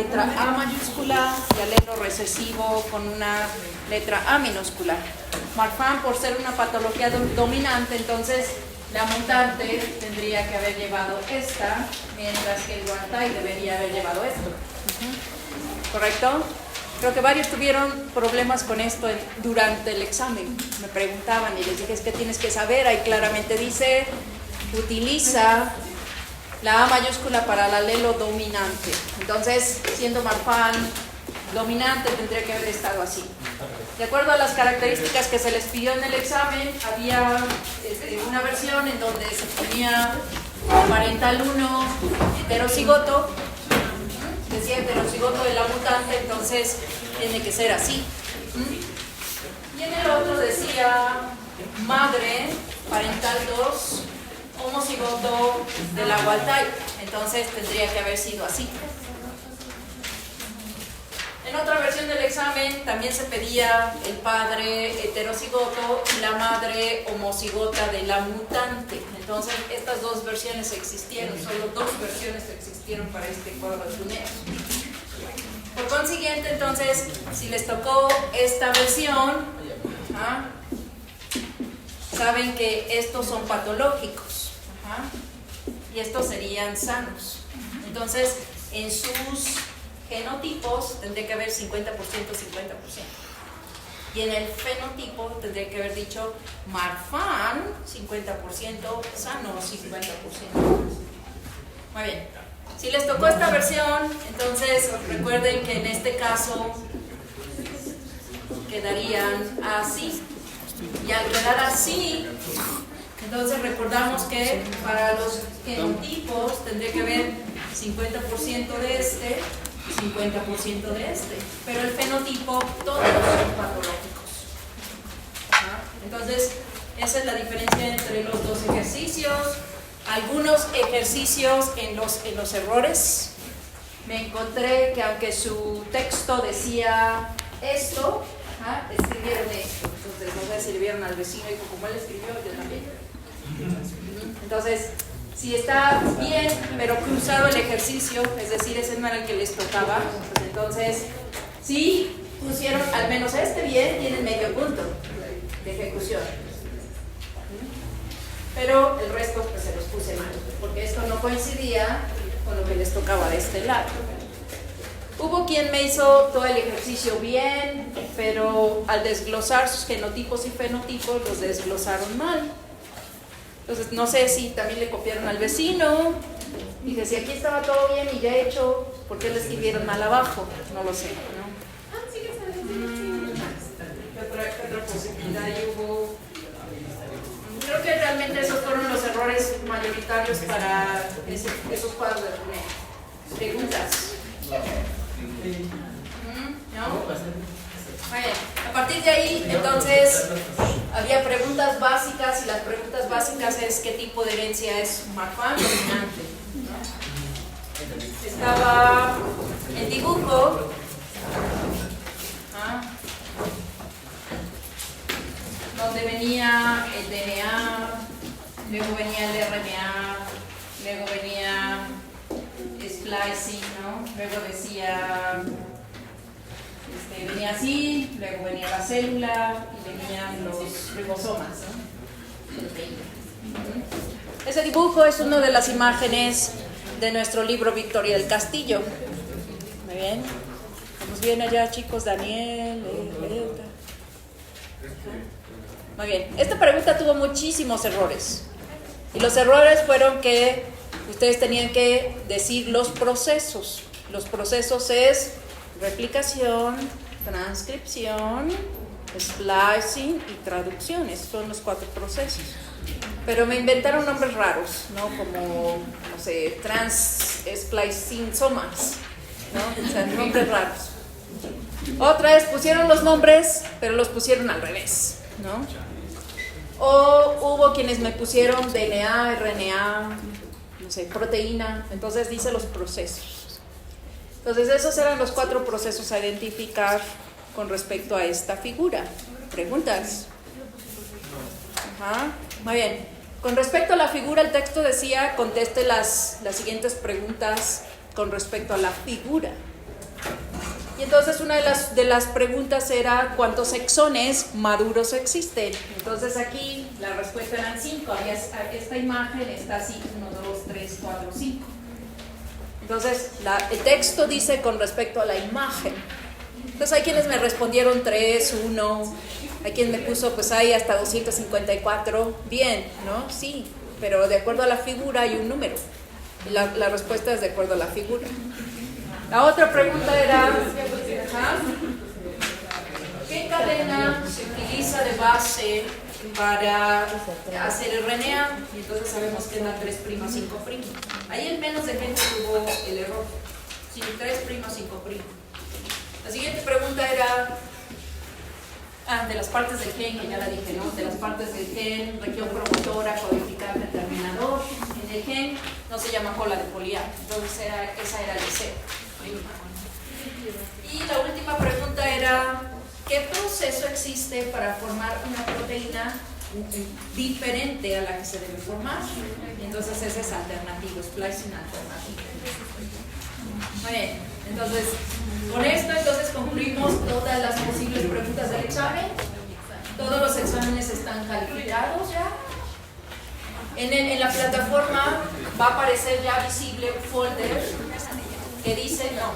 letra A mayúscula y alelo recesivo con una letra A minúscula. Marfan, por ser una patología dominante, entonces la mutante tendría que haber llevado esta, mientras que el guantay debería haber llevado esto. ¿Correcto? Creo que varios tuvieron problemas con esto durante el examen. Me preguntaban y les dije, es que tienes que saber, ahí claramente dice, utiliza la A mayúscula para el alelo dominante. Entonces, siendo Marfan dominante, tendría que haber estado así. De acuerdo a las características que se les pidió en el examen, había una versión en donde se ponía parental 1 heterocigoto, decía heterocigoto de la mutante, entonces tiene que ser así. Y en el otro decía madre parental 2 homocigoto de la wild type, entonces tendría que haber sido así. En otra versión del examen también se pedía el padre heterocigoto y la madre homocigota de la mutante. Entonces estas dos versiones existieron, solo dos versiones existieron para este cuadro de Punnett. Por consiguiente, entonces, si les tocó esta versión, saben que estos son patológicos y estos serían sanos. Entonces, en sus genotipos tendría que haber 50%, 50%. Y en el fenotipo tendría que haber dicho Marfan 50%, sano 50%. Muy bien. Si les tocó esta versión, entonces recuerden que en este caso quedarían así. Y al quedar así, entonces recordamos que para los genotipos tendría que haber 50% de este, 50% de este, pero el fenotipo todos son patológicos. Entonces esa es la diferencia entre los dos ejercicios. Algunos ejercicios en los errores me encontré que aunque su texto decía esto, escribieron esto. Entonces no sé si le vieron al vecino y como él escribió, yo también. Entonces si está bien, pero cruzado el ejercicio, es decir, ese no era el que les tocaba, pues entonces, si pusieron al menos este bien, tienen medio punto de ejecución. Pero el resto pues se los puse mal, porque esto no coincidía con lo que les tocaba de este lado. Hubo quien me hizo todo el ejercicio bien, pero al desglosar sus genotipos y fenotipos, los desglosaron mal. Entonces, no sé si también le copiaron al vecino. Dije, si aquí estaba todo bien y ya hecho, ¿por qué le escribieron mal abajo? No lo sé, ¿no? ¿Qué otra posibilidad hubo? Creo que realmente esos fueron los errores mayoritarios para esos cuadros de Punnett. ¿Preguntas? ¿No? Bueno, a partir de ahí, entonces, había preguntas básicas y las preguntas básicas es ¿qué tipo de herencia es Marfan dominante? ¿No? Estaba el dibujo, donde venía el DNA, luego venía el RNA, luego venía splicing, ¿no? Luego decía... venía así, luego venía la célula y venían los ribosomas, ¿no? Ese dibujo es una de las imágenes de nuestro libro Victoria del Castillo. Muy bien. Vamos bien allá, chicos. Daniel, Eleta. Muy bien. Esta pregunta tuvo muchísimos errores. Y los errores fueron que ustedes tenían que decir los procesos. Los procesos es replicación, transcripción, splicing y traducción. Esos son los 4 procesos. Pero me inventaron nombres raros, ¿no? Como, no sé, trans-splicing-somas, ¿no? O sea, nombres raros. Otra vez pusieron los nombres, pero los pusieron al revés, ¿no? O hubo quienes me pusieron DNA, RNA, no sé, proteína. Entonces dice los procesos. Entonces esos eran los 4 procesos a identificar con respecto a esta figura. ¿Preguntas? Ajá. Muy bien. Con respecto a la figura, el texto decía, conteste las siguientes preguntas con respecto a la figura. Y entonces una de las preguntas era ¿cuántos exones maduros existen? Entonces aquí la respuesta eran 5. Había esta imagen está así, 1, 2, 3, 4, 5. Entonces el texto dice con respecto a la imagen. Entonces hay quienes me respondieron 3, 1, hay quien me puso pues hay hasta 254. Bien, ¿no? Sí, pero de acuerdo a la figura hay un número. La respuesta es de acuerdo a la figura. La otra pregunta era, ¿qué cadena se utiliza de base para hacer el RNA? Y entonces sabemos que es la 3', 5'. Ahí en menos de gente tuvo el error. Sí, 3', 5'. La siguiente pregunta era de las partes del gen, que ya la dije, ¿no? De las partes del gen, región promotora, codificante, determinador. En el gen no se llama cola de poliar, entonces esa era el deseo. Y la última pregunta era, ¿qué proceso existe para formar una proteína diferente a la que se debe formar? Y entonces ese es alternativo, splicing alternativo. Muy bien, entonces con esto concluimos todas las posibles preguntas del examen. Todos los exámenes están calificados ya. En la plataforma va a aparecer ya visible un folder que dice no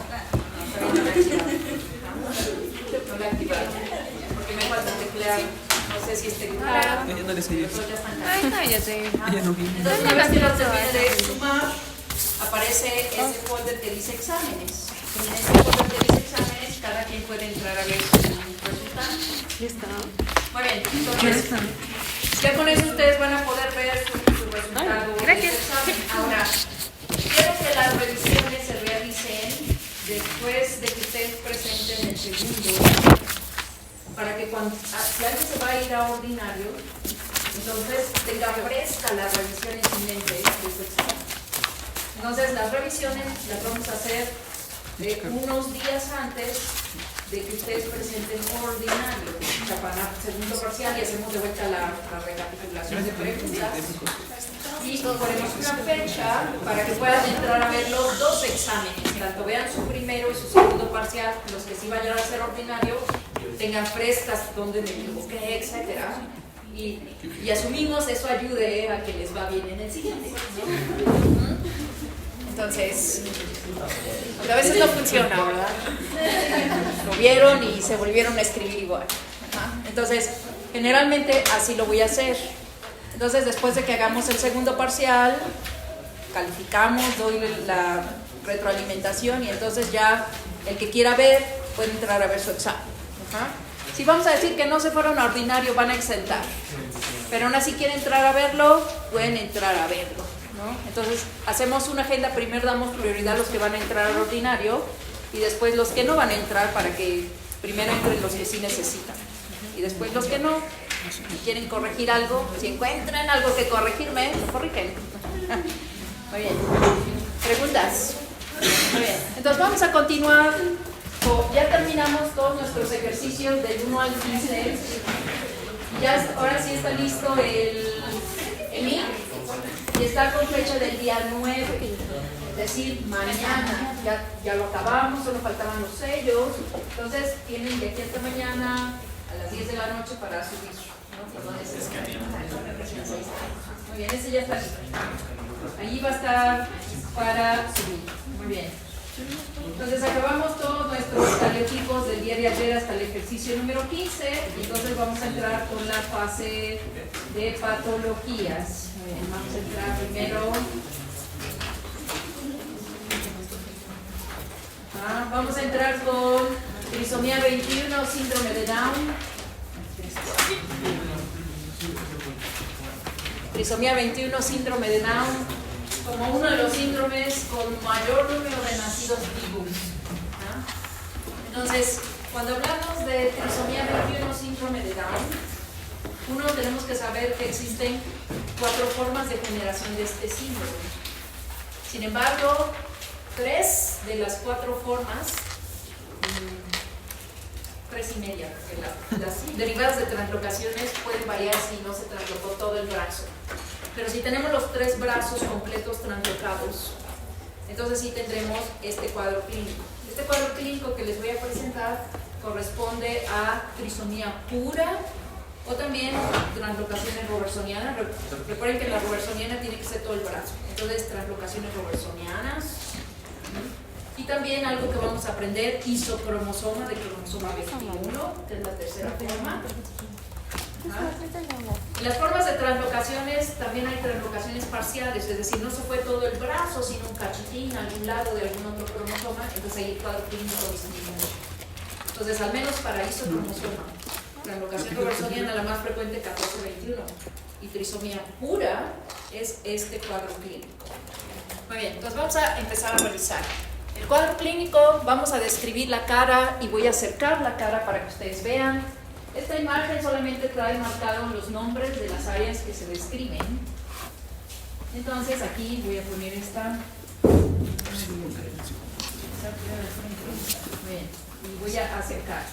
la he activado porque me falta teclear, no sé si es teclear. Entonces una vez que lo termine de sumar aparece ese folder que dice exámenes. En ese folder que dice exámenes cada quien puede entrar a ver su resultado. Listo. Muy bien, entonces ya con eso ustedes van a poder ver su resultado del examen. Ahora, quiero que las revisiones se realicen después de que ustedes presenten el segundo, para que si alguien se va a ir a ordinario, entonces tenga fresca las revisiones en mente de su examen. Entonces las revisiones las vamos a hacer unos días antes de que ustedes presenten ordinario, o sea, para el segundo parcial, y hacemos de vuelta la recapitulación de preguntas y ponemos una fecha para que puedan entrar a ver los dos exámenes, tanto vean su primero y su segundo parcial, los que sí vayan a hacer ordinario tengan frescas donde me equivoqué, etcétera, y asumimos eso ayude a que les va bien en el siguiente, ¿no? Entonces, a veces no funciona, ¿verdad? Lo vieron y se volvieron a escribir igual. Entonces, generalmente así lo voy a hacer. Entonces, después de que hagamos el segundo parcial, calificamos, doy la retroalimentación y entonces ya el que quiera ver puede entrar a ver su examen. Si vamos a decir que no se fueron a ordinario, van a exentar. Pero aún así quieren entrar a verlo, pueden entrar a verlo, ¿no? Entonces hacemos una agenda, primero damos prioridad a los que van a entrar al ordinario y después los que no van a entrar para que primero entren los que sí necesitan y después los que no, si quieren corregir algo, si encuentran algo que corregirme, lo corrigen. Muy bien, ¿preguntas? Muy bien, entonces vamos a continuar. Ya terminamos todos nuestros ejercicios del 1 al 15. Ahora sí está listo el MIC y está con fecha del día 9, es decir, mañana. Ya lo acabamos, solo faltaban los sellos. Entonces tienen de aquí hasta mañana a las 10 de la noche para subir, ¿no? Muy bien, ese ya está listo. Allí va a estar para subir. Muy bien. Entonces acabamos todos nuestros calificos del día de ayer hasta el ejercicio número 15 y entonces vamos a entrar con la fase de patologías. Vamos a entrar primero. Vamos a entrar con trisomía 21, síndrome de Down. Trisomía 21, síndrome de Down, como uno de los síndromes con mayor número de nacidos vivos. Entonces, cuando hablamos de trisomía 21, síndrome de Down, uno tenemos que saber que existen 4 formas de generación de este síndrome. Sin embargo, 3 de las 4 formas, 3 y media, porque las derivadas de translocaciones pueden variar si no se translocó todo el brazo. Pero si tenemos los 3 brazos completos translocados, entonces sí tendremos este cuadro clínico. Este cuadro clínico clínico que les voy a presentar corresponde a trisomía pura o también translocaciones robertsonianas. Recuerden que la robertsoniana tiene que ser todo el brazo, entonces translocaciones robertsonianas. Y también algo que vamos a aprender, isocromosoma de cromosoma 21, que es la tercera forma. En las formas de translocaciones también hay translocaciones parciales, es decir, no se fue todo el brazo, sino un cachitín a algún lado de algún otro cromosoma, entonces ahí el cuadro clínico disminuye. Entonces, al menos para isocromosoma, translocación robertsoniana, la más frecuente 14-21, y trisomía pura es este cuadro clínico. Muy bien, entonces vamos a empezar a revisar. El cuadro clínico, vamos a describir la cara y voy a acercar la cara para que ustedes vean. Esta imagen solamente trae marcados los nombres de las áreas que se describen. Entonces aquí voy a poner esta. Bien, y voy a acercar.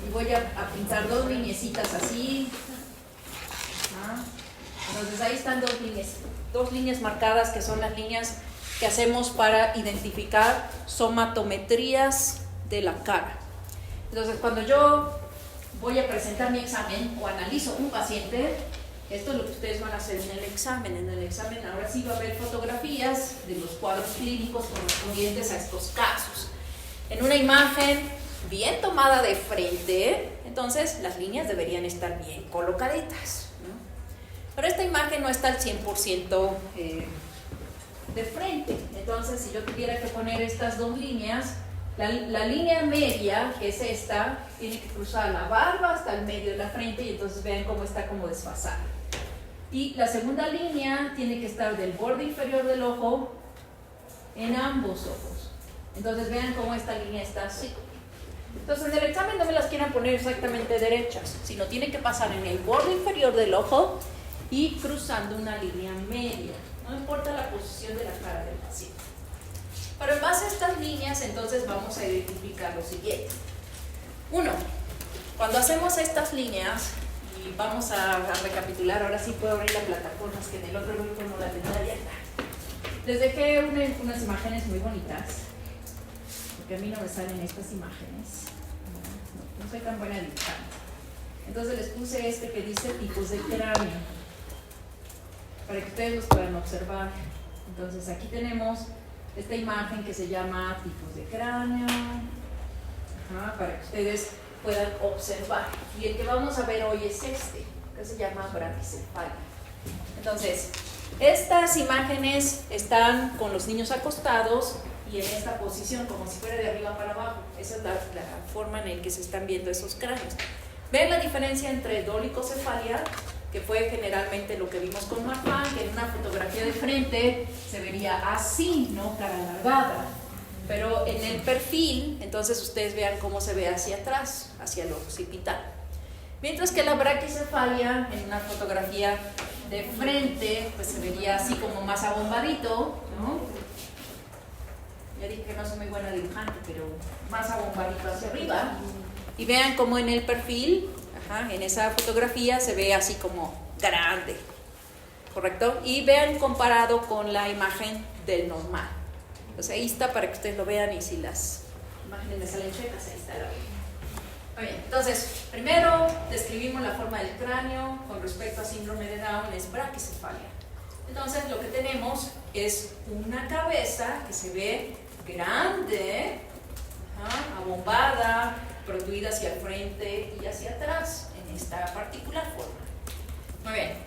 Y voy a pintar dos lineecitas así. Entonces ahí están dos líneas marcadas que son las líneas que hacemos para identificar somatometrías de la cara. Entonces, cuando yo voy a presentar mi examen o analizo un paciente, esto es lo que ustedes van a hacer en el examen. En el examen ahora sí va a haber fotografías de los cuadros clínicos correspondientes a estos casos. En una imagen bien tomada de frente, entonces las líneas deberían estar bien colocaditas, ¿no? Pero esta imagen no está al 100% de frente. Entonces, si yo tuviera que poner estas dos líneas, la línea media, que es esta, tiene que cruzar la barba hasta el medio de la frente y entonces vean cómo está como desfasada. Y la segunda línea tiene que estar del borde inferior del ojo en ambos ojos. Entonces vean cómo esta línea está así. Entonces en el examen no me las quieran poner exactamente derechas, sino tiene que pasar en el borde inferior del ojo y cruzando una línea media. No importa la posición de la cara del paciente. Pero en base a estas líneas, entonces vamos a identificar lo siguiente. Uno, cuando hacemos estas líneas, y vamos a recapitular, ahora sí puedo abrir la plataforma, es que en el otro grupo no la tenía abierta. Les dejé unas imágenes muy bonitas, porque a mí no me salen estas imágenes. No soy tan buena dibujando. Entonces les puse este que dice tipos de cráneo, para que ustedes los puedan observar. Entonces aquí tenemos esta imagen que se llama tipos de cráneo, para que ustedes puedan observar. Y el que vamos a ver hoy es este, que se llama braquicefalia. Entonces, estas imágenes están con los niños acostados y en esta posición, como si fuera de arriba para abajo. Esa es la forma en la que se están viendo esos cráneos. ¿Ven la diferencia entre dolicocefalia, que fue generalmente lo que vimos con Marfan, que en una fotografía de frente se vería así, ¿no? Cara alargada. Pero en el perfil, entonces ustedes vean cómo se ve hacia atrás, hacia el occipital. Mientras que la braquicefalia, en una fotografía de frente, pues se vería así como más abombadito, ¿no? Ya dije que no soy muy buena dibujante, pero más abombadito hacia arriba. Y vean cómo en el perfil, en esa fotografía se ve así como grande, ¿correcto? Y vean comparado con la imagen del normal. Entonces ahí está para que ustedes lo vean, y si las imágenes me salen chuecas, ahí está la vida. Muy bien, entonces primero describimos la forma del cráneo con respecto a síndrome de Down, es braquicefalia. Entonces lo que tenemos es una cabeza que se ve grande, abombada, protruida hacia el frente y hacia atrás en esta particular forma. Muy bien.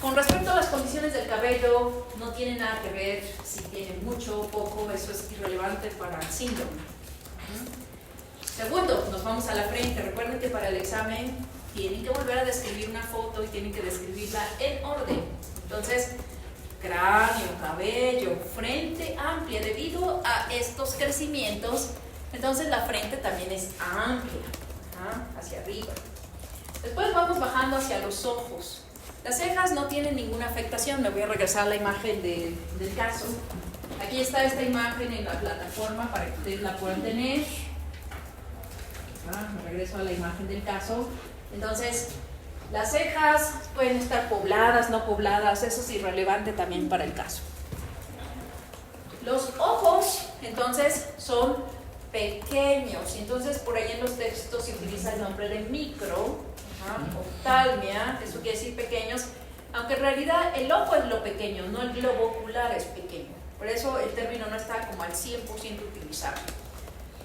Con respecto a las condiciones del cabello, no tiene nada que ver si tiene mucho o poco, eso es irrelevante para el síndrome. Segundo, nos vamos a la frente. Recuerden que para el examen tienen que volver a describir una foto y tienen que describirla en orden. Entonces, cráneo, cabello, frente amplia. Debido a estos crecimientos, entonces la frente también es amplia, hacia arriba. Después vamos bajando hacia los ojos. Las cejas no tienen ninguna afectación. Me voy a regresar a la imagen del caso. Aquí está esta imagen en la plataforma para que ustedes la puedan tener. Me regreso a la imagen del caso. Entonces, las cejas pueden estar pobladas, no pobladas, eso es irrelevante también para el caso. Los ojos entonces son pequeños. Y entonces por ahí en los textos se utiliza el nombre de micro, oftalmia, eso quiere decir pequeños, aunque en realidad el ojo es lo pequeño, no el globo ocular es pequeño. Por eso el término no está como al 100% utilizado.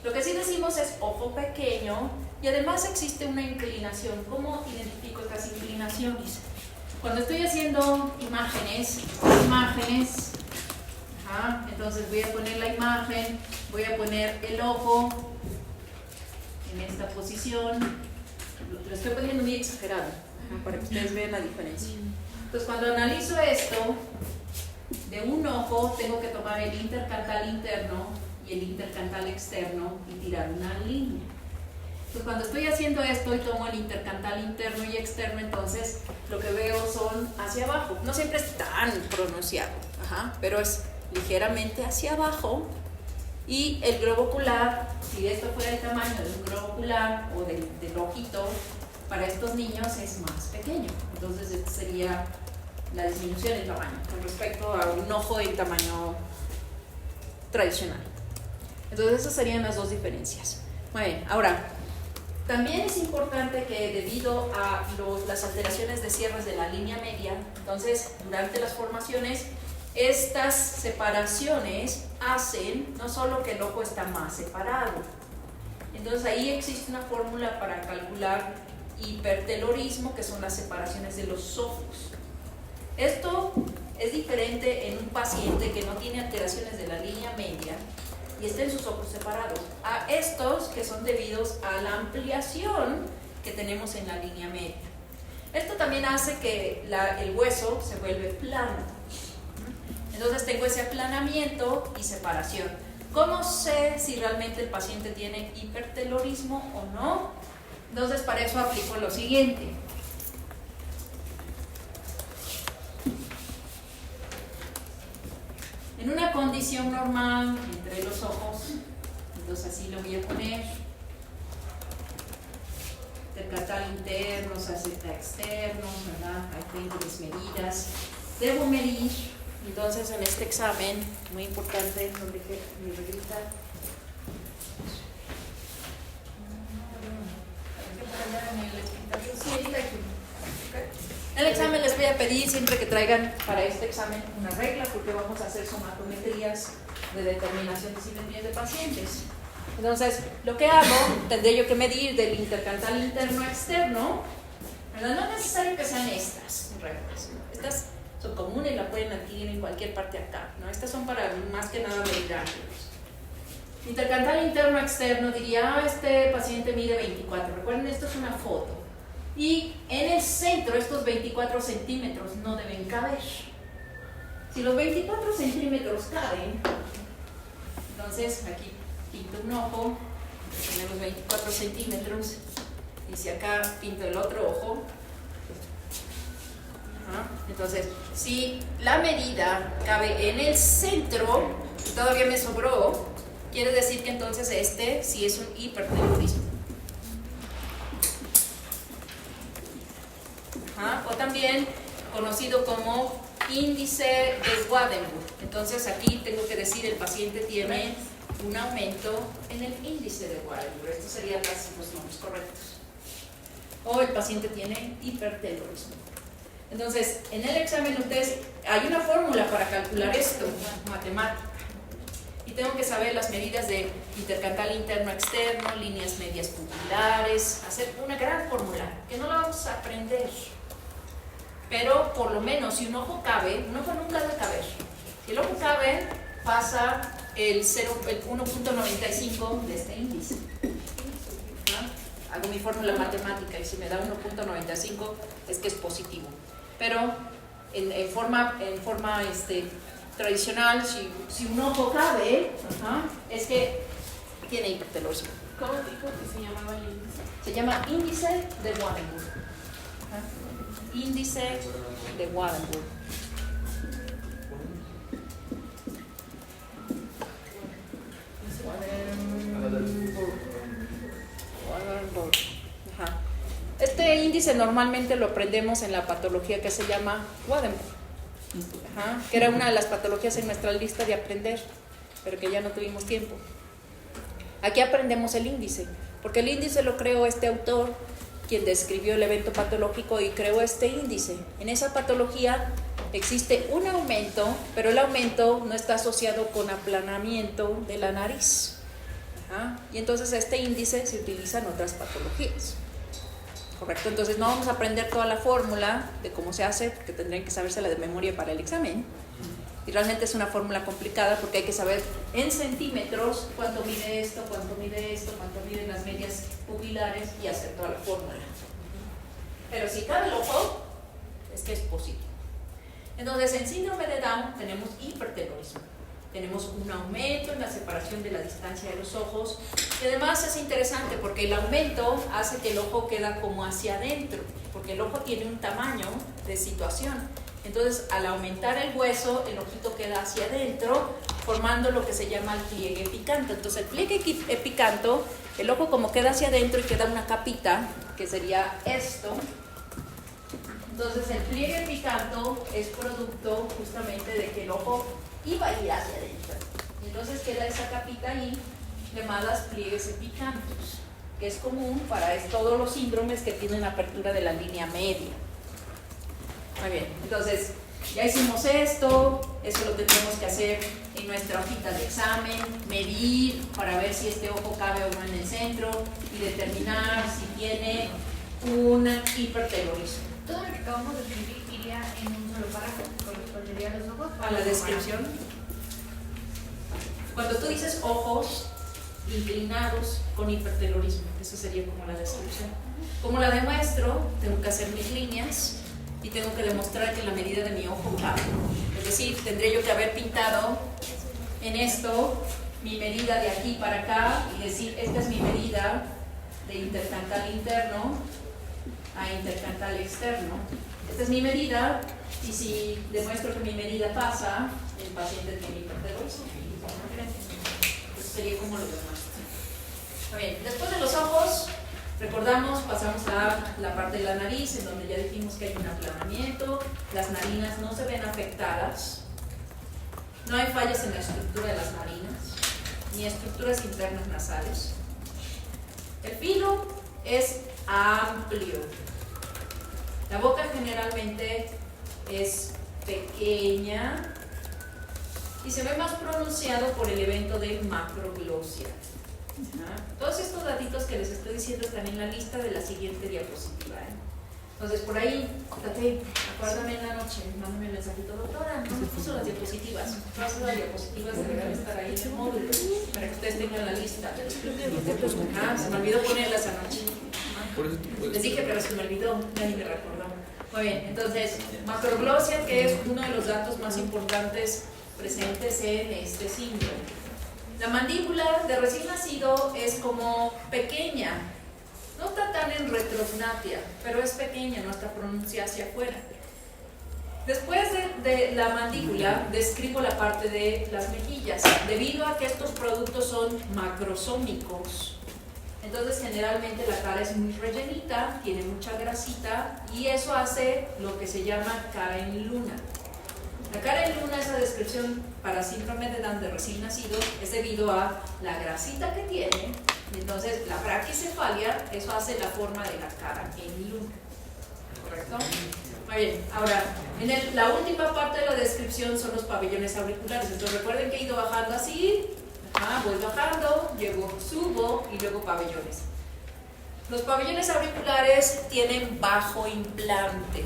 Lo que sí decimos es ojo pequeño y además existe una inclinación. ¿Cómo identifico estas inclinaciones? Cuando estoy haciendo imágenes, entonces voy a poner la imagen, voy a poner el ojo en esta posición. Lo estoy poniendo muy exagerado para que ustedes vean la diferencia. Entonces cuando analizo esto de un ojo, tengo que tomar el intercantal interno y el intercantal externo y tirar una línea. Entonces cuando estoy haciendo esto y tomo el intercantal interno y externo, entonces lo que veo son hacia abajo. No siempre es tan pronunciado, pero es ligeramente hacia abajo. Y el globo ocular, si esto fuera el tamaño de un globo ocular o del ojito, para estos niños es más pequeño. Entonces esta sería la disminución en tamaño con respecto a un ojo en tamaño tradicional. Entonces esas serían las dos diferencias. Muy bien, ahora también es importante que debido a las alteraciones de cierres de la línea media, entonces durante las formaciones estas separaciones hacen no solo que el ojo está más separado, entonces ahí existe una fórmula para calcular hipertelorismo, que son las separaciones de los ojos. Esto es diferente en un paciente que no tiene alteraciones de la línea media y estén sus ojos separados, a estos que son debidos a la ampliación que tenemos en la línea media. Esto también hace que el hueso se vuelve plano. Entonces tengo ese aplanamiento y separación. ¿Cómo sé si realmente el paciente tiene hipertelorismo o no? Entonces para eso aplico lo siguiente. En una condición normal entre los ojos, entonces así lo voy a poner. Intercantal interno, externo, ¿verdad? Ahí tengo mis medidas. Debo medir. Entonces en este examen, muy importante, donde mi reglita. En el examen les voy a pedir siempre que traigan para este examen una regla, porque vamos a hacer somatometrías de determinación de simetrías de pacientes. Entonces, lo que hago, tendré yo que medir del intercantal interno externo, ¿verdad? No es necesario que sean estas reglas, ¿no? Estas son comunes y la pueden adquirir en cualquier parte acá, ¿no? Estas son para más que nada medir ángulos. Intercantal interno externo diría, este paciente mide 24. Recuerden, esto es una foto. Y en el centro, estos 24 centímetros no deben caber. Si los 24 centímetros caben, entonces aquí pinto un ojo, tenemos 24 centímetros, y si acá pinto el otro ojo. Entonces, si la medida cabe en el centro y todavía me sobró, quiere decir que entonces este sí es un hipertelorismo. O también conocido como índice de Waardenburg. Entonces aquí tengo que decir el paciente tiene un aumento en el índice de Waardenburg. Estos serían los nombres correctos. O el paciente tiene hipertelorismo. Entonces, en el examen ustedes, hay una fórmula para calcular esto, matemática. Y tengo que saber las medidas de intercantal interno externo, líneas medias pupilares, hacer una gran fórmula, que no la vamos a aprender. Pero por lo menos si un ojo cabe, un ojo nunca debe caber. Si el ojo cabe, pasa el 1.95 de este índice. Hago mi fórmula matemática y si me da 1.95 es que es positivo. Pero en forma tradicional, si un ojo cabe, es que tiene hipertelorismo. ¿Cómo dijo que se llamaba el índice? Se llama índice de Waardenburg. Índice de Waardenburg. Waardenburg. Este índice normalmente lo aprendemos en la patología que se llama Waardenburg, que era una de las patologías en nuestra lista de aprender. pero que ya no tuvimos tiempo. Aquí aprendemos el índice, porque el índice lo creó este autor, quien describió el evento patológico y creó este índice. En esa patología existe un aumento, pero el aumento no está asociado con aplanamiento de la nariz. Y entonces este índice se utiliza en otras patologías. Correcto, entonces no vamos a aprender toda la fórmula de cómo se hace, porque tendrían que sabérsela de memoria para el examen. Y realmente es una fórmula complicada porque hay que saber en centímetros cuánto mide esto, cuánto miden las medias pupilares y hacer toda la fórmula. Pero si cabe el ojo, es que es positivo. Entonces, en síndrome de Down tenemos hipertelorismo. Tenemos un aumento en la separación de la distancia de los ojos y además es interesante porque el aumento hace que el ojo queda como hacia adentro, porque el ojo tiene un tamaño de situación. Entonces, al aumentar el hueso, el ojito queda hacia adentro, formando lo que se llama el pliegue epicanto. Entonces, el pliegue epicanto, el ojo como queda hacia adentro y queda una capita, que sería esto. Entonces, el pliegue epicanto es producto justamente de que el ojo iba a ir hacia adentro. Y entonces queda esa capita ahí, llamadas pliegues epicantos, que es común para todos los síndromes que tienen apertura de la línea media. Muy bien, entonces ya hicimos esto, eso lo tendremos que hacer en nuestra hojita de examen, medir para ver si este ojo cabe o no en el centro y determinar si tiene un hipertelorismo. Todo lo que acabamos de escribir iría en un solo párrafo, correspondería a los ojos. A la descripción. Cuando tú dices ojos inclinados con hipertelorismo, eso sería como la descripción. ¿Cómo la demuestro? Tengo que hacer mis líneas y tengo que demostrar que la medida de mi ojo cabe. Es decir, tendré yo que haber pintado en esto mi medida de aquí para acá y decir, esta es mi medida de intercantal interno a intercantal externo. Esta es mi medida y si demuestro que mi medida pasa, el paciente tiene hipertelorismo. Eso sería como lo demuestro. Muy bien, después de los ojos, recordamos, pasamos a la parte de la nariz, en donde ya dijimos que hay un aplanamiento, las narinas no se ven afectadas, no hay fallas en la estructura de las narinas, ni estructuras internas nasales. El filo es amplio. La boca generalmente es pequeña y se ve más pronunciado por el evento de macroglosia. Todos estos datitos que les estoy diciendo están en la lista de la siguiente diapositiva. Entonces, por ahí, acuérdame en la noche, mándame un mensajito, doctora, no me puso las diapositivas. Todas las diapositivas deberán estar ahí en el módulo para que ustedes tengan la lista. Se me olvidó ponerlas anoche. Les dije, pero se me olvidó, ya ni me recordó. Muy bien, entonces, macroglosia, que es uno de los datos más importantes presentes en este síndrome. La mandíbula de recién nacido es como pequeña, no está tan en retrognatia, pero es pequeña, no está pronunciada hacia afuera. Después de la mandíbula, describo la parte de las mejillas, debido a que estos productos son macrosómicos. Entonces, generalmente la cara es muy rellenita, tiene mucha grasita y eso hace lo que se llama cara en luna. La cara en luna, esa descripción para síndrome de Down de recién nacido, es debido a la grasita que tiene. Entonces, la braquicefalia, eso hace la forma de la cara en luna. ¿Correcto? Muy bien. Ahora, la última parte de la descripción son los pabellones auriculares. Entonces, recuerden que he ido bajando así. Voy bajando, luego subo y luego pabellones. Los pabellones auriculares tienen bajo implante.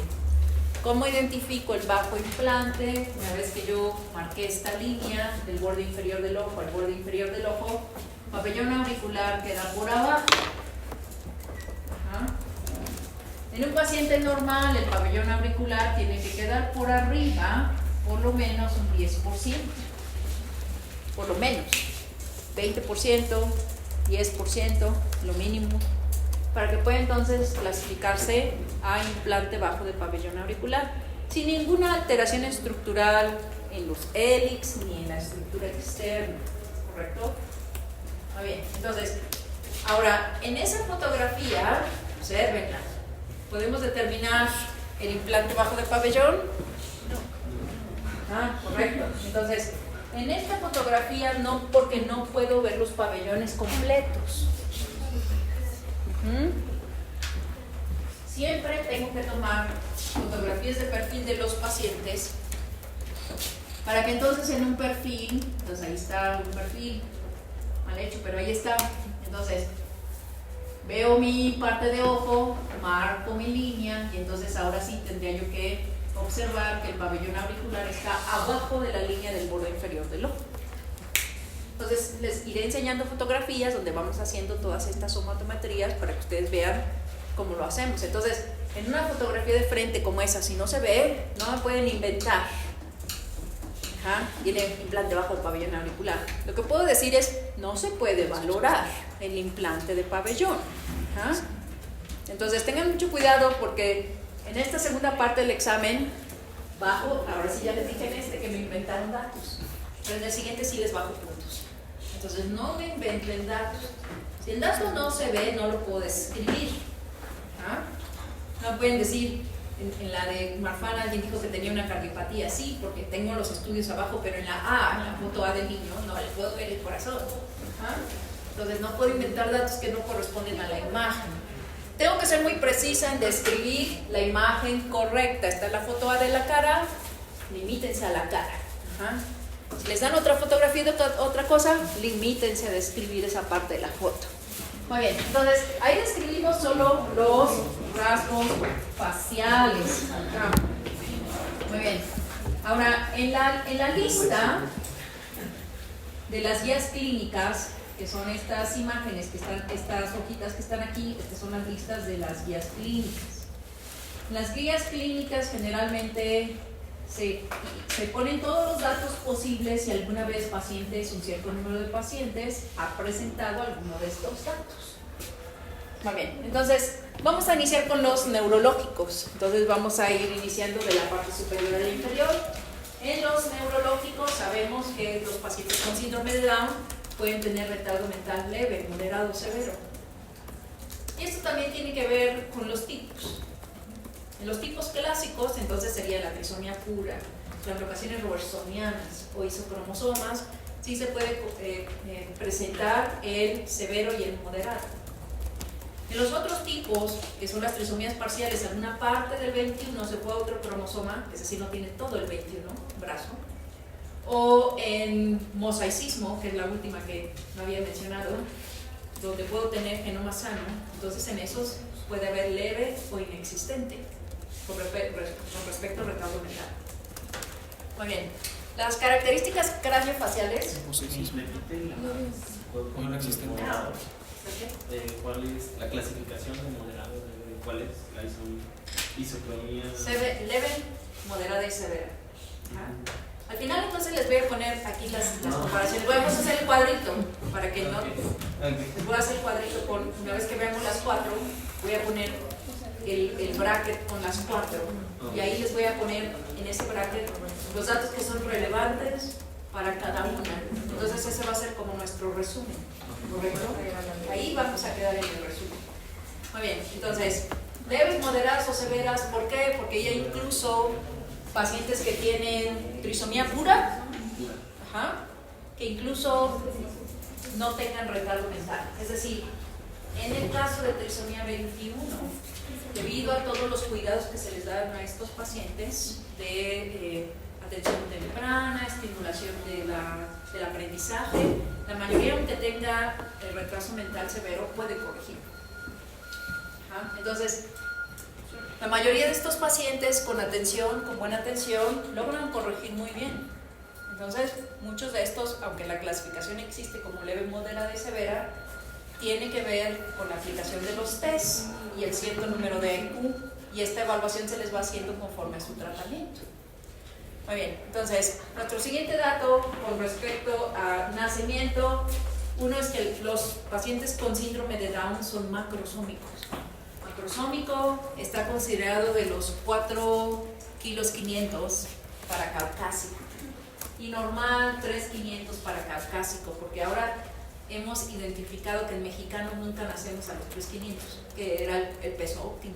¿Cómo identifico el bajo implante? Una vez que yo marqué esta línea del borde inferior del ojo al borde inferior del ojo, pabellón auricular queda por abajo. En un paciente normal, el pabellón auricular tiene que quedar por arriba por lo menos un 10%. Por lo menos 20%, 10%, lo mínimo, para que pueda entonces clasificarse a implante bajo de pabellón auricular, sin ninguna alteración estructural en los hélix ni en la estructura externa, ¿correcto? Muy bien, entonces, ahora, en esa fotografía, obsérvenla, ¿podemos determinar el implante bajo de pabellón? No. Correcto. Entonces, En esta fotografía no, porque no puedo ver los pabellones completos. Siempre tengo que tomar fotografías de perfil de los pacientes para que entonces en un perfil, entonces ahí está un perfil mal hecho, pero ahí está. Entonces veo mi parte de ojo, marco mi línea y entonces ahora sí tendría yo que observar que el pabellón auricular está abajo de la línea del borde inferior del ojo. Entonces les iré enseñando fotografías donde vamos haciendo todas estas somatometrías para que ustedes vean cómo lo hacemos. Entonces, en una fotografía de frente como esa, si no se ve, no me pueden inventar. Tiene implante bajo el pabellón auricular. Lo que puedo decir es, no se puede valorar el implante de pabellón. Entonces, tengan mucho cuidado porque en esta segunda parte del examen, bajo, ahora sí ya les dije en este que me inventaron datos, pero en el siguiente sí les bajo puntos. Entonces, no me inventen datos. Si el dato no se ve, no lo puedo describir. No pueden decir, en la de Marfan alguien dijo que tenía una cardiopatía, sí, porque tengo los estudios abajo, pero en la foto A del niño, no le puedo ver el corazón. Entonces no puedo inventar datos que no corresponden a la imagen. Tengo que ser muy precisa en describir la imagen correcta. Esta es la foto A de la cara, limítense a la cara. Si les dan otra fotografía de otra cosa, limítense a describir esa parte de la foto. Muy bien, entonces ahí describimos solo los rasgos faciales. Muy bien. Ahora, en la lista de las guías clínicas, que son estas imágenes, que están, estas hojitas que están aquí, estas son las listas de las guías clínicas. En las guías clínicas generalmente se ponen todos los datos posibles si alguna vez pacientes, un cierto número de pacientes, ha presentado alguno de estos datos. Muy bien, entonces vamos a iniciar con los neurológicos. Entonces vamos a ir iniciando de la parte superior a la inferior. En los neurológicos sabemos que los pacientes con síndrome de Down pueden tener retardo mental leve, moderado, severo. Y esto también tiene que ver con los tipos. En los tipos clásicos, entonces sería la trisomía pura, las locaciones robertsonianas o isocromosomas, sí se puede presentar el severo y el moderado. En los otros tipos, que son las trisomías parciales, en una parte del 21 se puede otro cromosoma, que ese sí no tiene todo el 21, brazo, o en mosaicismo, que es la última que no había mencionado, donde puedo tener genoma sano, entonces en esos puede haber leve o inexistente con respecto al retardo mental. Muy bien, las características craneofaciales. ¿Cuál es la clasificación de moderado? ¿Cuál es la isocronía? Leve, moderada y severa. Al final entonces les voy a poner aquí las comparaciones. Vamos a hacer el cuadrito para que no. Les voy a hacer el cuadrito con, una vez que veamos las cuatro, voy a poner el bracket con las cuatro. Y ahí les voy a poner en ese bracket los datos que son relevantes para cada una. Entonces ese va a ser como nuestro resumen, ¿correcto? Ahí vamos a quedar en el resumen. Muy bien, entonces, leves, moderadas o severas, ¿por qué? Porque ya incluso pacientes que tienen trisomía pura, que incluso no tengan retardo mental. Es decir, en el caso de trisomía 21, debido a todos los cuidados que se les dan a estos pacientes de atención temprana, estimulación del aprendizaje, la mayoría, aunque tenga el retraso mental severo, puede corregir. Entonces, la mayoría de estos pacientes con atención, con buena atención, logran corregir muy bien. Entonces, muchos de estos, aunque la clasificación existe como leve, moderada y severa, tiene que ver con la aplicación de los test y el cierto número de IQ, y esta evaluación se les va haciendo conforme a su tratamiento. Muy bien, entonces, nuestro siguiente dato con respecto a nacimiento, uno es que los pacientes con síndrome de Down son macrosómicos. Macrosómico está considerado de los 4,5 kilos para caucásico y normal 3,500 para caucásico, porque ahora hemos identificado que en mexicanos nunca nacemos a los 3,500, que era el peso óptimo.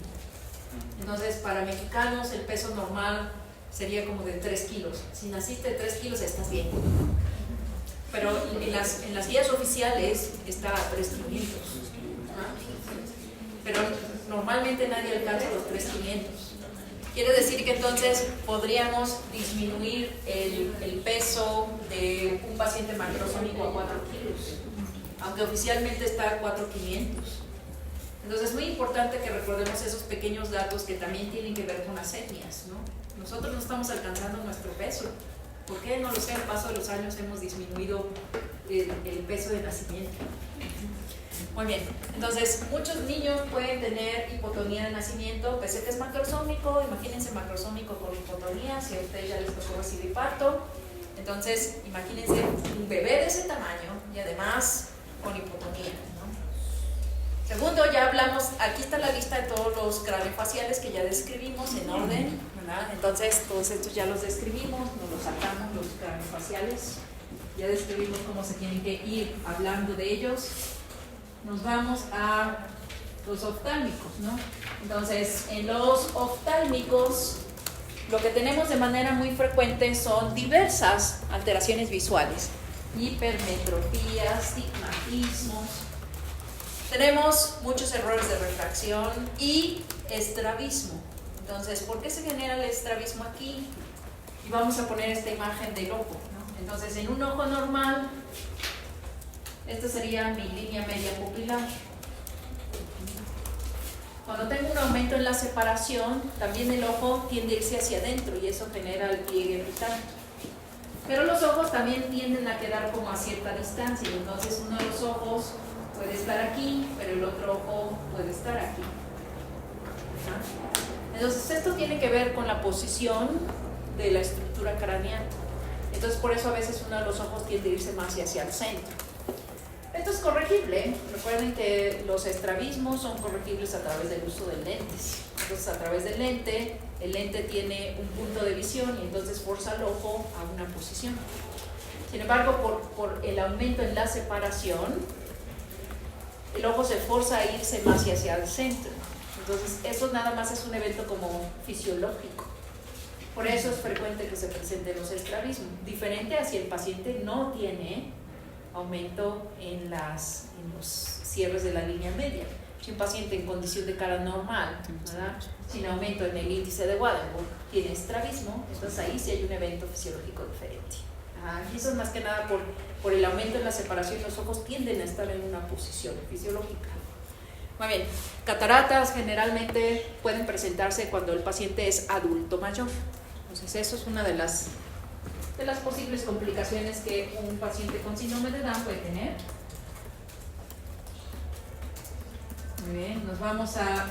Entonces, para mexicanos el peso normal sería como de 3 kilos. Si naciste de 3 kilos estás bien. Pero en las guías oficiales está a 3,500. Pero normalmente nadie alcanza los 3,500. Quiere decir que entonces podríamos disminuir el peso de un paciente macrosómico a 4 kilos, aunque oficialmente está a 4,500. Entonces es muy importante que recordemos esos pequeños datos que también tienen que ver con las etnias, ¿no? Nosotros no estamos alcanzando nuestro peso. ¿Por qué? No lo sé, al paso de los años hemos disminuido el peso de nacimiento. Muy bien, entonces muchos niños pueden tener hipotonía de nacimiento, pese que es macrosómico. Imagínense macrosómico con hipotonía, si a ustedes ya les tocó recibir parto. Entonces imagínense un bebé de ese tamaño y además con hipotonía, ¿no? Segundo, ya hablamos, aquí está la lista de todos los craneofaciales que ya describimos en orden, ¿verdad? Entonces todos estos ya los describimos, nos los saltamos, los craneofaciales, ya describimos cómo se tienen que ir hablando de ellos. Nos vamos a los oftálmicos, ¿no? Entonces, en los oftálmicos, lo que tenemos de manera muy frecuente son diversas alteraciones visuales: hipermetropía, astigmatismos. Tenemos muchos errores de refracción y estrabismo. Entonces, ¿por qué se genera el estrabismo aquí? Y vamos a poner esta imagen del ojo, ¿no? Entonces, en un ojo normal, esta sería mi línea media pupilar. Cuando tengo un aumento en la separación, también el ojo tiende a irse hacia adentro y eso genera el pliegue orbital. Pero los ojos también tienden a quedar como a cierta distancia, entonces uno de los ojos puede estar aquí, pero el otro ojo puede estar aquí. Entonces esto tiene que ver con la posición de la estructura craneal. Entonces por eso a veces uno de los ojos tiende a irse más hacia el centro. Esto es corregible. Recuerden que los estrabismos son corregibles a través del uso de lentes. Entonces a través del lente, el lente tiene un punto de visión y entonces forza el ojo a una posición. Sin embargo, por el aumento en la separación, el ojo se forza a irse más hacia el centro. Entonces eso nada más es un evento como fisiológico. Por eso es frecuente que se presenten los estrabismos, diferente a si el paciente no tiene aumento en los cierres de la línea media. Si un paciente en condición de cara normal, ¿verdad?, sin aumento en el índice de Waardenburg, tiene estrabismo, entonces ahí sí hay un evento fisiológico diferente. Y eso es más que nada por el aumento en la separación. Los ojos tienden a estar en una posición fisiológica. Muy bien, cataratas generalmente pueden presentarse cuando el paciente es adulto mayor. Entonces eso es una de las posibles complicaciones que un paciente con síndrome de Down puede tener. Muy bien, nos vamos a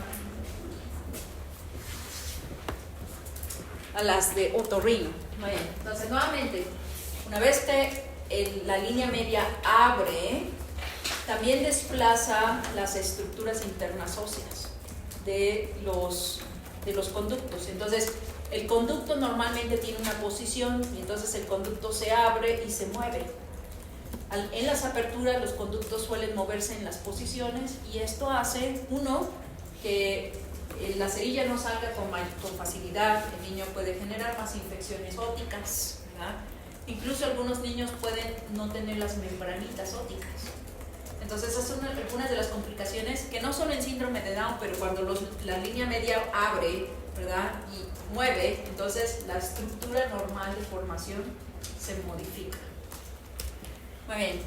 las de otorrino. Muy bien, entonces nuevamente, una vez que la línea media abre, también desplaza las estructuras internas óseas de los conductos. Entonces, el conducto normalmente tiene una posición y entonces el conducto se abre y se mueve. En las aperturas los conductos suelen moverse en las posiciones y esto hace, uno, que la cerilla no salga con facilidad. El niño puede generar más infecciones ópticas, ¿verdad? Incluso algunos niños pueden no tener las membranitas ópticas. Entonces esas son algunas de las complicaciones que no solo en síndrome de Down, pero cuando la línea media abre, ¿verdad?, y mueve, entonces la estructura normal de formación se modifica. Muy bien.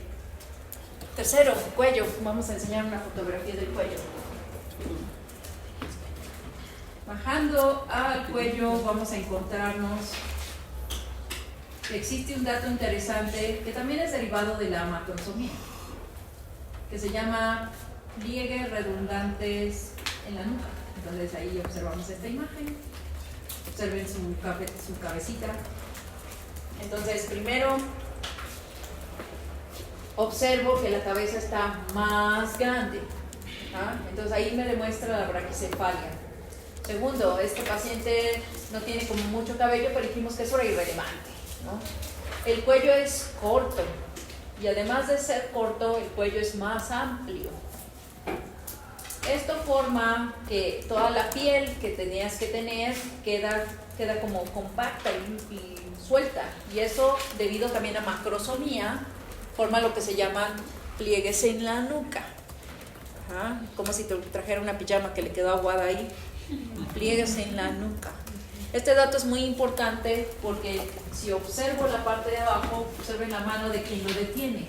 Tercero, cuello. Vamos a enseñar una fotografía del cuello. Bajando al cuello vamos a encontrarnos que existe un dato interesante que también es derivado de la macrosomía, que se llama pliegues redundantes en la nuca. Entonces ahí observamos esta imagen. Observen su cabecita. Entonces primero observo que la cabeza está más grande. Entonces ahí me demuestra la braquicefalia. Segundo, este paciente no tiene como mucho cabello, pero dijimos que eso era irrelevante, ¿no? El cuello es corto y además de ser corto, el cuello es más amplio. Esto forma que toda la piel que tenías que tener queda queda como compacta y suelta. Y eso, debido también a macrosomía, forma lo que se llaman pliegues en la nuca. Ajá, como si te trajera una pijama que le quedó aguada ahí. Pliegues en la nuca. Este dato es muy importante porque si observo la parte de abajo, observen la mano de quien lo detiene.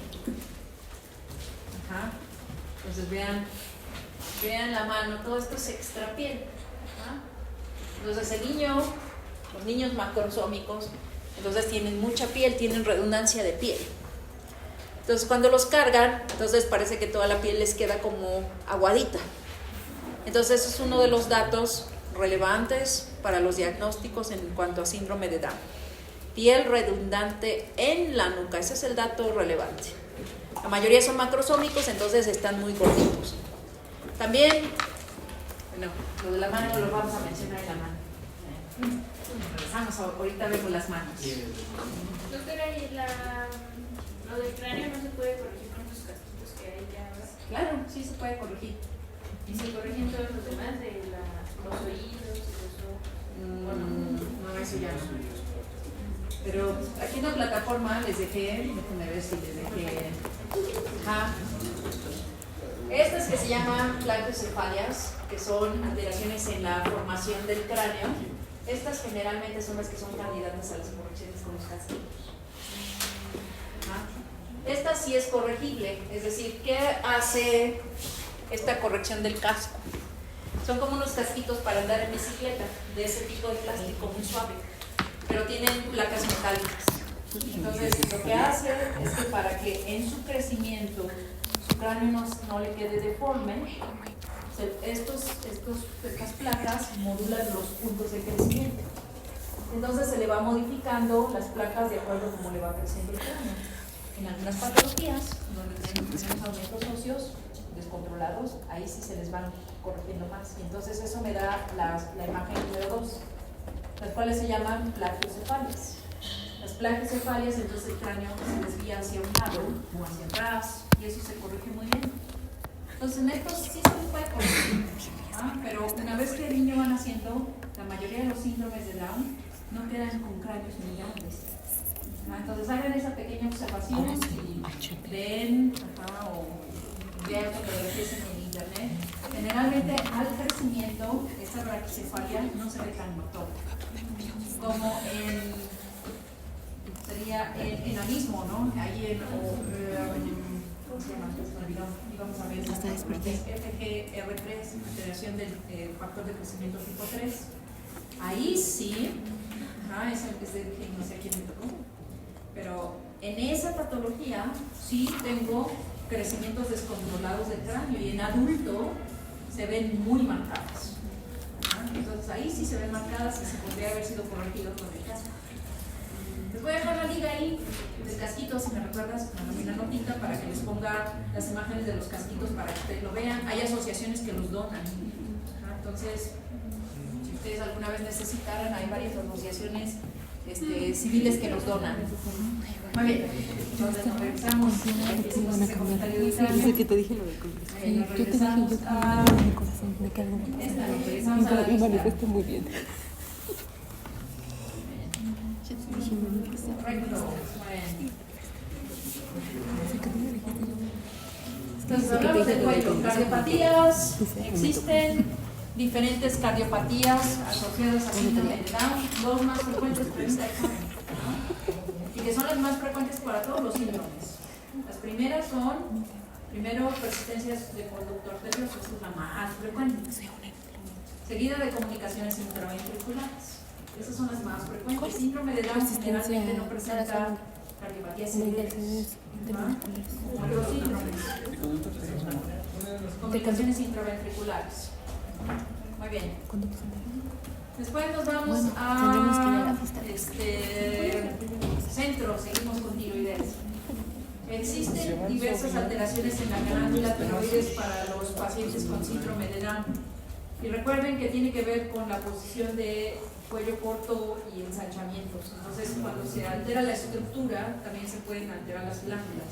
Ajá. Entonces vean la mano, todo esto es extrapiel. Ajá. Entonces los niños macrosómicos, entonces tienen mucha piel, tienen redundancia de piel. Entonces cuando los cargan, entonces parece que toda la piel les queda como aguadita. Entonces eso es uno de los datos relevantes para los diagnósticos en cuanto a síndrome de Down. Piel redundante en la nuca, ese es el dato relevante. La mayoría son macrosómicos, entonces están muy gorditos. También, bueno, lo de la mano lo vamos a mencionar en la mano. Regresamos, ahorita vemos las manos. Doctora, ¿y lo del cráneo no se puede corregir con los casquitos que hay ya ahora? Claro, sí se puede corregir. ¿Y se corrigen todos los demás de los oídos y los ojos? No, eso ya no. Pero aquí en la plataforma les dejé, déjenme ver si les dejé. Ajá. Estas que se llaman plagiocefalias, que son alteraciones en la formación del cráneo, estas generalmente son las que son candidatas a las correcciones con los casquitos. Ajá. Esta sí es corregible, es decir, ¿qué hace esta corrección del casco? Son como unos casquitos para andar en bicicleta, de ese tipo de plástico muy suave, pero tienen placas metálicas. Entonces, lo que hace es que para que en su crecimiento su cráneo no le quede deforme, estas placas modulan los puntos de crecimiento. Entonces se le va modificando las placas de acuerdo a cómo le va creciendo el cráneo. En algunas patologías, donde tenemos aumentos óseos descontrolados, ahí sí se les van corrigiendo más. Y entonces eso me da la imagen número 2, las cuales se llaman plagiocefalias. Las plagiocefalias, entonces el cráneo se desvía hacia un lado o hacia atrás, y eso se corrige muy bien. Entonces en estos sí se les puede corregir, pero una vez que el niño va naciendo, la mayoría de los síndromes de Down no quedan con cráneos muy grandes. Entonces hagan esa pequeña observación y ven o vean fotografías en el internet. Generalmente al crecimiento esta braquicefalia no se ve tan notoria como sería en enanismo, ¿no? Ahí ¿cómo se llama? Vamos a ver, FGR3, alteración del factor de crecimiento tipo 3. Ahí sí, es de no sé a quién me tocó, pero en esa patología sí tengo crecimientos descontrolados del cráneo y en adulto se ven muy marcadas. Entonces ahí sí se ven marcadas y se podría haber sido corregido con el casco. Les voy a dejar la liga ahí del casquito, si me recuerdas, una notita para que les ponga las imágenes de los casquitos para que ustedes lo vean. Hay asociaciones que los donan. Entonces, si ustedes alguna vez necesitaran, hay varias asociaciones civiles que los donan. Muy bien, entonces nos regresamos. Hicimos ese comentario de Desde que te dije lo del congreso. Nos regresamos a Mi corazón me cae algo. esta, nos regresamos a la Me vista. manifesté muy bien. Correcto. Bueno. Entonces hablamos del cuello. Cardiopatías. Existen diferentes cardiopatías asociadas a síndrome de Down. Dos más frecuentes por esta examen, ¿no? Y que son las más frecuentes para todos los síndromes. Las primeras son, primero, persistencias de conducto arterioso, esa es la más frecuente. Seguida de comunicaciones intraventriculares. Esas son las más frecuentes. Síndrome de Down generalmente no presenta cardiopatías severas. Otros síndromes. Complicaciones intraventriculares. Muy bien. Después nos vamos a centro, seguimos con tiroides. Existen diversas alteraciones en la glándula tiroides para los pacientes con síndrome de Down. Y recuerden que tiene que ver con la posición de cuello corto y ensanchamientos. Entonces, cuando se altera la estructura, también se pueden alterar las glándulas.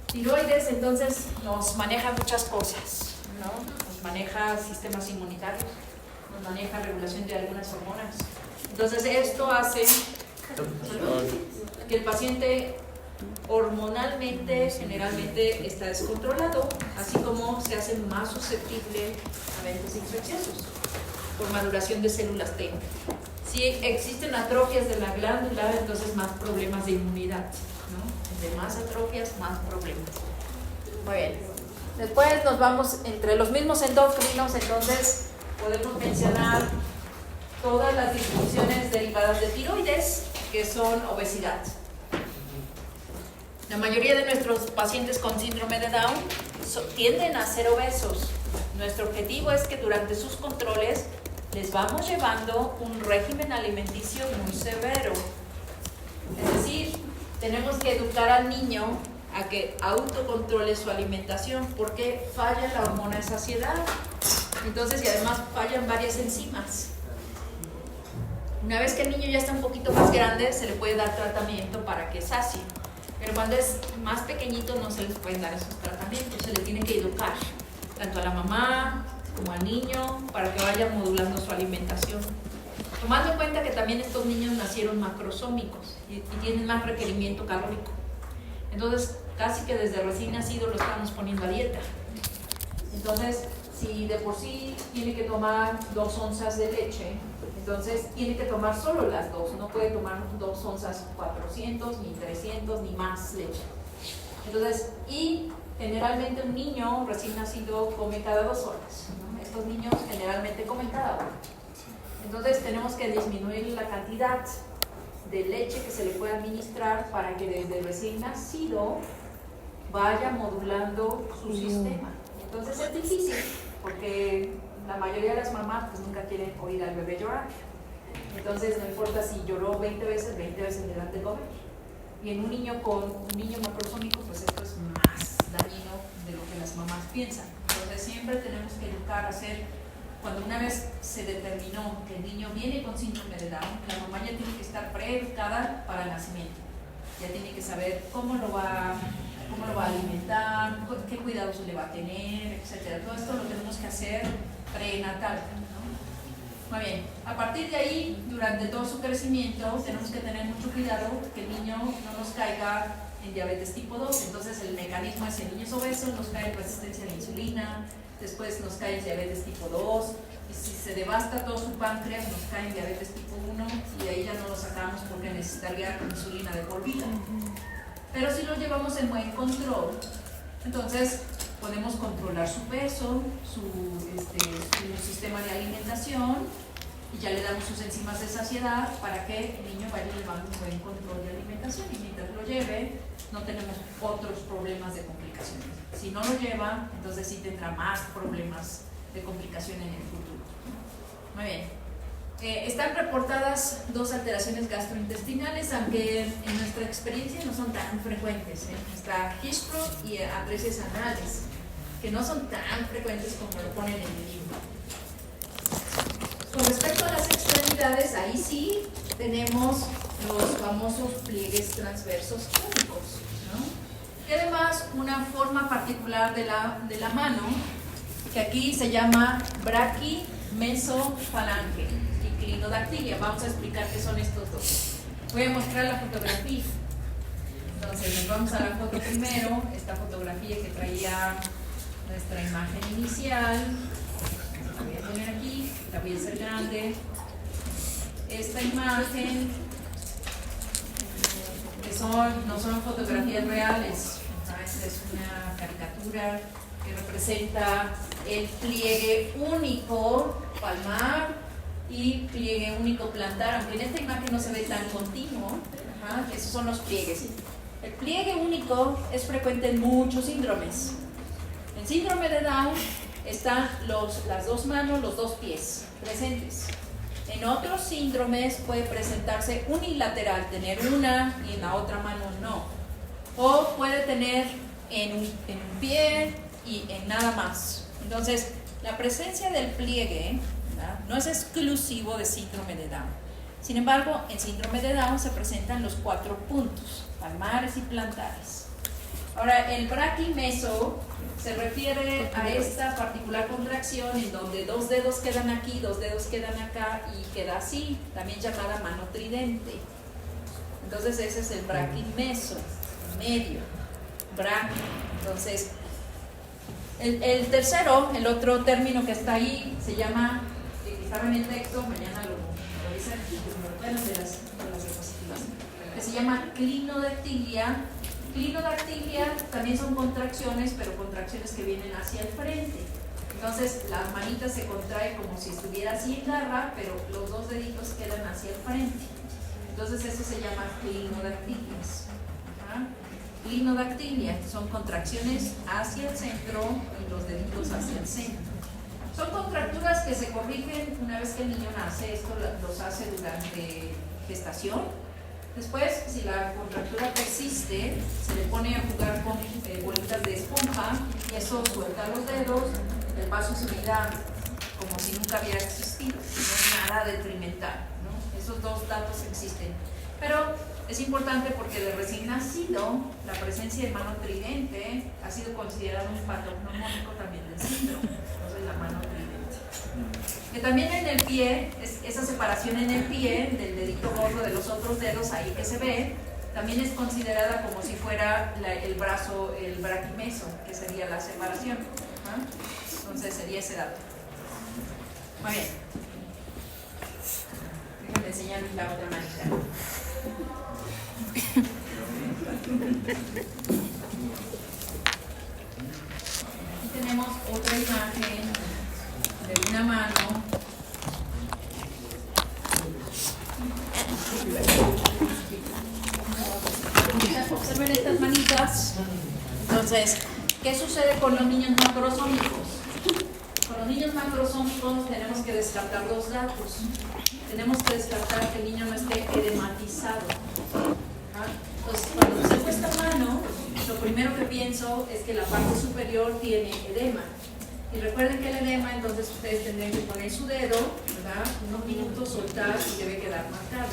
Tiroides, entonces, nos maneja muchas cosas, ¿no? Nos maneja sistemas inmunitarios, nos maneja regulación de algunas hormonas. Entonces esto hace que el paciente hormonalmente generalmente está descontrolado, así como se hace más susceptible a eventos infecciosos por maduración de células T. Si existen atrofias de la glándula, entonces más problemas de inmunidad, ¿no? Entre más atrofias, más problemas. Muy bien. Después nos vamos entre los mismos endocrinos, entonces podemos mencionar todas las disfunciones derivadas de tiroides, que son obesidad. La mayoría de nuestros pacientes con síndrome de Down tienden a ser obesos. Nuestro objetivo es que durante sus controles les vamos llevando un régimen alimenticio muy severo. Es decir, tenemos que educar al niño a que autocontrole su alimentación porque falla la hormona de saciedad. Entonces, y además fallan varias enzimas. Una vez que el niño ya está un poquito más grande, se le puede dar tratamiento para que sacie. Pero cuando es más pequeñito no se les pueden dar esos tratamientos, se le tiene que educar, tanto a la mamá como al niño, para que vaya modulando su alimentación. Tomando en cuenta que también estos niños nacieron macrosómicos y tienen más requerimiento calórico. Entonces, casi que desde recién nacido lo estamos poniendo a dieta. Entonces, si de por sí tiene que tomar 2 onzas de leche, entonces tiene que tomar solo las 2, no puede tomar 2 onzas 400, ni 300, ni más leche. Entonces, y generalmente un niño recién nacido come cada 2 horas, ¿no? Estos niños generalmente comen cada hora. Entonces tenemos que disminuir la cantidad de leche que se le puede administrar para que desde el recién nacido vaya modulando su sistema. Entonces es difícil porque la mayoría de las mamás pues nunca quieren oír al bebé llorar. Entonces no importa si lloró 20 veces le dan de comer. Y en un niño macrosómico pues esto es más dañino de lo que las mamás piensan. Entonces siempre tenemos que educar a hacer, cuando una vez se determinó que el niño viene con síndrome de Down, la mamá ya tiene que estar preeducada para el nacimiento. Ya tiene que saber cómo lo va a alimentar, qué cuidados le va a tener, etc. Todo esto lo tenemos que hacer prenatal, ¿no? Muy bien. A partir de ahí, durante todo su crecimiento, tenemos que tener mucho cuidado que el niño no nos caiga en diabetes tipo 2. Entonces el mecanismo es: el niño es obeso, nos cae en resistencia a la insulina, después nos cae en diabetes tipo 2, y si se devasta todo su páncreas, nos cae en diabetes tipo 1, y de ahí ya no lo sacamos porque necesitaría insulina de por vida. Pero si lo llevamos en buen control, entonces podemos controlar su peso, su sistema de alimentación, y ya le damos sus enzimas de saciedad para que el niño vaya llevando un buen control de alimentación, y mientras lo lleve no tenemos otros problemas de complicaciones. Si no lo lleva, entonces sí tendrá más problemas de complicación en el futuro. Muy bien. Están reportadas 2 alteraciones gastrointestinales, aunque en nuestra experiencia no son tan frecuentes. Está Hirschsprung y atresia anales, que no son tan frecuentes como lo ponen en el libro. Con respecto a las extremidades, ahí sí tenemos los famosos pliegues transversos crónicos, ¿no? Y además una forma particular de la mano, que aquí se llama braquimesofalange y clinodactilia. Vamos a explicar qué son estos dos. Voy a mostrar la fotografía. Entonces nos vamos a la foto primero, esta fotografía que traía nuestra imagen inicial. La voy a poner aquí, la voy a hacer grande. Esta imagen, que no son fotografías reales, esta es una caricatura que representa el pliegue único palmar y pliegue único plantar, aunque en esta imagen no se ve tan continuo. Esos son los pliegues. El pliegue único es frecuente en muchos síndromes. En síndrome de Down están las 2 manos, los 2 pies presentes. En otros síndromes puede presentarse unilateral, tener una y en la otra mano no. O puede tener en un pie y en nada más. Entonces, la presencia del pliegue, ¿verdad?, no es exclusivo de síndrome de Down. Sin embargo, en síndrome de Down se presentan los 4 puntos, palmares y plantares. Ahora, el braquimeso se refiere a esta particular contracción en donde 2 dedos quedan aquí, 2 dedos quedan acá y queda así, también llamada mano tridente. Entonces ese es el braquimeso, medio, braqui. Entonces, el tercero, el otro término que está ahí, se llama, que estaba en el texto, mañana lo revisan de las diapositivas, que se llama clinodactilia. Clinodactilia también son contracciones, pero contracciones que vienen hacia el frente. Entonces las manitas se contraen como si estuviera así en garra, pero los 2 deditos quedan hacia el frente. Entonces eso se llama clinodactilias. Clinodactilia son contracciones hacia el centro y los deditos hacia el centro. Son contracturas que se corrigen una vez que el niño nace. Esto los hace durante gestación. Después, si la contractura persiste, se le pone a jugar con bolitas de esponja y eso suelta los dedos, el vaso se mira como si nunca hubiera existido, no es nada detrimental, ¿no? Esos 2 datos existen. Pero es importante porque de recién nacido, la presencia de mano tridente ha sido considerada un patrón mnemónico también del síndrome, entonces la mano tridente. Que también en el pie, esa separación en el pie del dedito gordo de los otros dedos, ahí que se ve, también es considerada como si fuera el brazo, el braquimeso, que sería la separación. Entonces sería ese dato. Muy bien. Déjenme enseñarles la otra manita. Aquí tenemos otra imagen de una mano. Observen estas manitas. Entonces, ¿qué sucede con los niños macrosómicos? Con los niños macrosómicos tenemos que descartar 2 datos. Tenemos que descartar que el niño no esté edematizado. Entonces, cuando se puesta mano, lo primero que pienso es que la parte superior tiene edema. Y recuerden que el edema, entonces ustedes tendrían que poner su dedo, ¿verdad? Unos minutos, soltar y debe quedar marcado.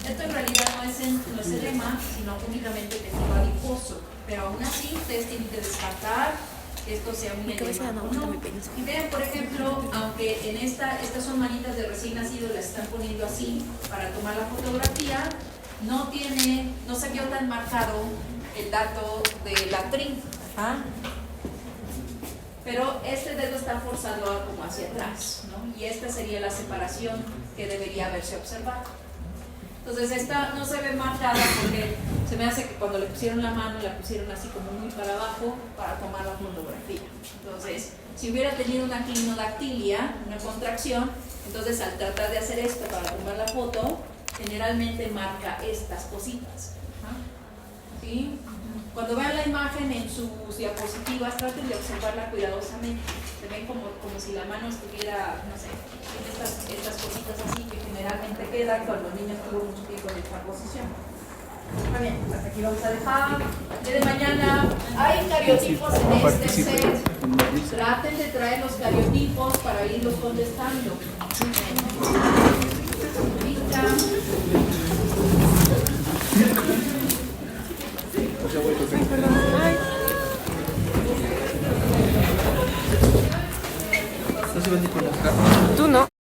Esto en realidad no es edema, sino únicamente tejido adiposo. Pero aún así, ustedes tienen que descartar que esto sea un edema o no. Y vean, por ejemplo, aunque en estas son manitas de recién nacido, las están poniendo así para tomar la fotografía, no se vio tan marcado el dato de la trin. Pero este dedo está forzado como hacia atrás, ¿no? Y esta sería la separación que debería haberse observado. Entonces esta no se ve marcada porque se me hace que cuando le pusieron la mano la pusieron así como muy para abajo para tomar la fotografía. Entonces, si hubiera tenido una clinodactilia, una contracción, entonces al tratar de hacer esto para tomar la foto, generalmente marca estas cositas. ¿Sí? Cuando vean la imagen en sus diapositivas, traten de observarla cuidadosamente. Se ven como si la mano estuviera, no sé, en estas cositas así que generalmente quedan cuando el niño estuvo mucho tiempo en esta posición. Muy bien, hasta aquí vamos a dejar. El día de mañana hay cariotipos en este set. Traten de traer los cariotipos para irlos contestando.